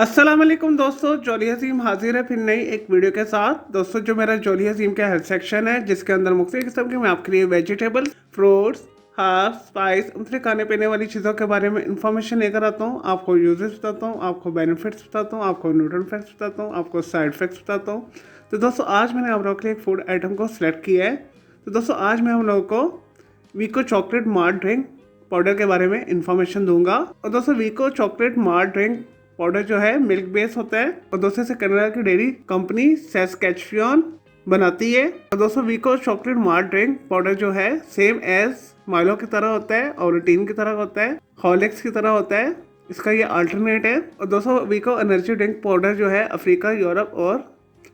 अस्सलाम वालेकुम दोस्तों, जॉली हसीम हाजिर है फिर नई एक वीडियो के साथ। दोस्तों, जो मेरा जॉली हसीम का हेल्थ सेक्शन है जिसके अंदर मुख्तलिफ किस्म के मैं आपके लिए वेजिटेबल्स, फ्रूट्स, हर्ब्स, स्पाइस, मुख्तलिफ खाने पीने वाली चीज़ों के बारे में इंफॉर्मेशन लेकर आता हूँ। आपको यूजेस बताता हूँ, आपको बेनिफिट्स बताता हूँ, आपको न्यूट्रिएंट फैक्ट्स बताता हूँ, आपको साइड इफेक्ट्स बताता हूँ। तो दोस्तों, आज मैंने आप लोगों के लिए एक फूड आइटम को सिलेक्ट किया है। तो दोस्तों, आज मैं हम लोगों को वीको चॉकलेट मार्ट ड्रिंक पाउडर के बारे में इंफॉर्मेशन दूंगा। और दोस्तों, वीको चॉकलेट मार्ट ड्रिंक पाउडर जो है मिल्क बेस होता है और दोस्तों से कनाडा की डेयरी कंपनी सैस्कैचुअन बनाती है। और दोस्तों, वीको चॉकलेट मार्ट ड्रिंक पाउडर जो है सेम एज माइलो की तरह होता है और रूटीन की तरह होता है, हॉर्लिक्स की तरह होता है। इसका ये अल्टरनेट है। और दोस्तों, वीको एनर्जी ड्रिंक पाउडर जो है अफ्रीका, यूरोप और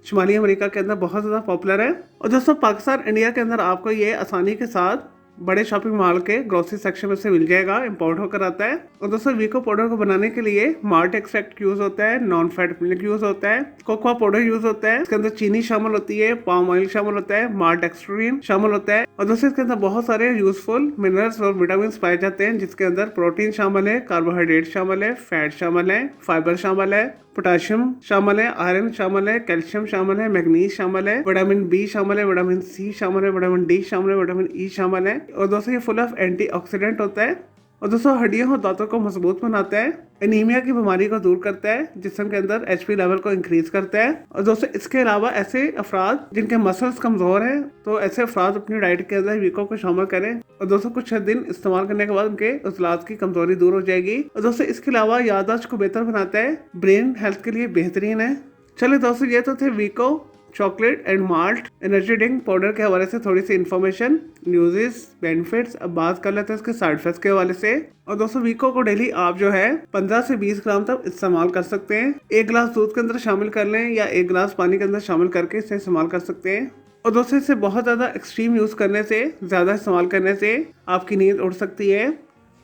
शुमाली अमेरिका के अंदर बहुत ज़्यादा पॉपुलर है। और दोस्तों, पाकिस्तान, इंडिया के अंदर आपको ये आसानी के साथ बड़े शॉपिंग मॉल के ग्रोसरी सेक्शन में से मिल जाएगा, इंपोर्ट होकर आता है। और दोस्तों, वीको पाउडर को बनाने के लिए माल्ट एक्सट्रैक्ट यूज होता है, नॉन फैट मिल्क यूज होता है, कोकोआ पाउडर यूज होता है, इसके अंदर चीनी शामिल होती है, पाम ऑयल शामिल होता है, माल्ट एक्सट्रीन शामिल होता है। और दोस्तों, इसके अंदर बहुत सारे यूजफुल मिनरल्स और विटामिन पाए जाते हैं जिसके अंदर प्रोटीन शामिल है, कार्बोहाइड्रेट शामिल है, फैट शामिल है, फाइबर शामिल है, पोटेशियम शामिल है, आयरन शामिल है, कैल्शियम शामिल है, मैग्नीज शामिल है, विटामिन बी शामिल है, विटामिन सी शामिल है, विटामिन डी शामिल है, विटामिन ई शामिल है। और दोस्तों, ये फुल ऑफ एंटीऑक्सीडेंट होता है। और दोस्तों, हड्डियों और दांतों को मजबूत बनाता है, एनीमिया की बीमारी को दूर करता है, जिस्म के अंदर एचपी लेवल को इंक्रीज करता है। और दोस्तों, इसके अलावा ऐसे अफराद जिनके मसल्स कमजोर हैं तो ऐसे अफराद अपनी डाइट के अंदर वीको को शामिल करें। और दोस्तों, कुछ दिन इस्तेमाल करने के बाद उनके उजलात की कमजोरी दूर हो जाएगी। और दोस्तों, इसके अलावा याददाश्त को बेहतर बनाता है, ब्रेन हेल्थ के लिए बेहतरीन है। चलिए दोस्तों, ये तो थे Vicco chocolate and malt energy drink powder के हवाले से थोड़ी सी इन्फॉर्मेशन, न्यूज़ेस, बेनिफिट्स। अब बात कर लेते हैं इसके साइड इफेक्ट्स के हवाले से। और दोस्तों, वीको को डेली आप जो है 15 से 20 ग्राम तक इस्तेमाल कर सकते हैं। एक गिलास दूध के अंदर शामिल कर लें या एक गिलास पानी के अंदर शामिल करके इसे इस्तेमाल कर सकते हैं। और दोस्तों, इसे बहुत ज़्यादा एक्सट्रीम यूज़ करने से, ज़्यादा इस्तेमाल करने से आपकी नींद उड़ सकती है।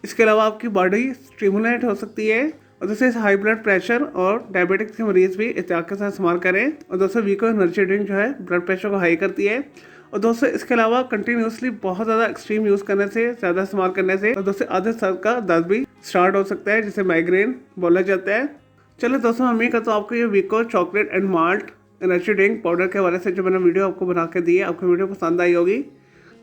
इसके अलावा आपकी बॉडी स्टिमुलेट हो सकती है। और दोस्तों, इस हाई ब्लड प्रेशर और डायबिटिक्स के मरीज भी एहतियात के साथ इस्तेमाल करें। और दोस्तों, वीको एनर्जी ड्रिंक जो है ब्लड प्रेशर को हाई करती है। और दोस्तों, इसके अलावा कंटिन्यूसली बहुत ज़्यादा एक्सट्रीम यूज़ करने से, ज़्यादा इस्तेमाल करने से और दोस्तों आधे सर का दर्द भी स्टार्ट हो सकता है, जिसे माइग्रेन बोला जाता है। चलो दोस्तों, मैं उम्मीद करता हूँ आपको ये Vicco chocolate and malt energy drink powder के हवाले से जो मैंने वीडियो आपको बना के दी है, आपको वीडियो पसंद आई होगी।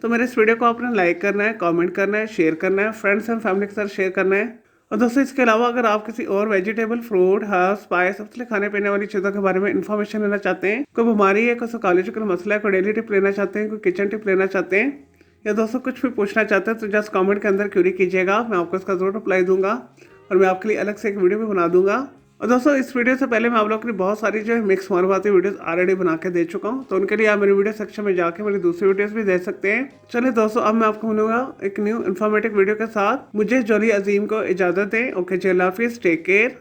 तो मेरे इस वीडियो को आपने लाइक करना है, कमेंट करना है, शेयर करना है, फ्रेंड्स एंड फैमिली के साथ शेयर करना है। और दोस्तों, इसके अलावा अगर आप किसी और वेजिटेबल, फ्रूट, हर्ब, स्पाइस, सबसे खाने पीने वाली चीज़ों के बारे में इन्फॉर्मेशन लेना चाहते हैं, कोई बीमारी है, कोई साइकोलॉजिकल मसला है, कोई डेली टिप लेना चाहते हैं, कोई किचन टिप लेना चाहते हैं, या दोस्तों कुछ भी पूछना चाहते हैं, तो जस्ट कमेंट के अंदर क्यूरी कीजिएगा, मैं आपको इसका जरूर रिप्लाई दूंगा और मैं आपके लिए अलग से एक वीडियो भी बना दूंगा। और दोस्तों, इस वीडियो से पहले मैं आप लोगों के लिए बहुत सारी जो है मिक्स मारवाती वीडियोस ऑलरेडी बना के दे चुका हूं, तो उनके लिए आप मेरे वीडियो सेक्शन में जाके मेरी दूसरी वीडियोस भी देख सकते हैं। चलिए दोस्तों, अब मैं आपको मिलूंगा एक न्यू इन्फॉर्मेटिव वीडियो के साथ। मुझे जॉली अजीम को इजाजत दें। ओके जी, अल्लाह हाफिज़, टेक केयर।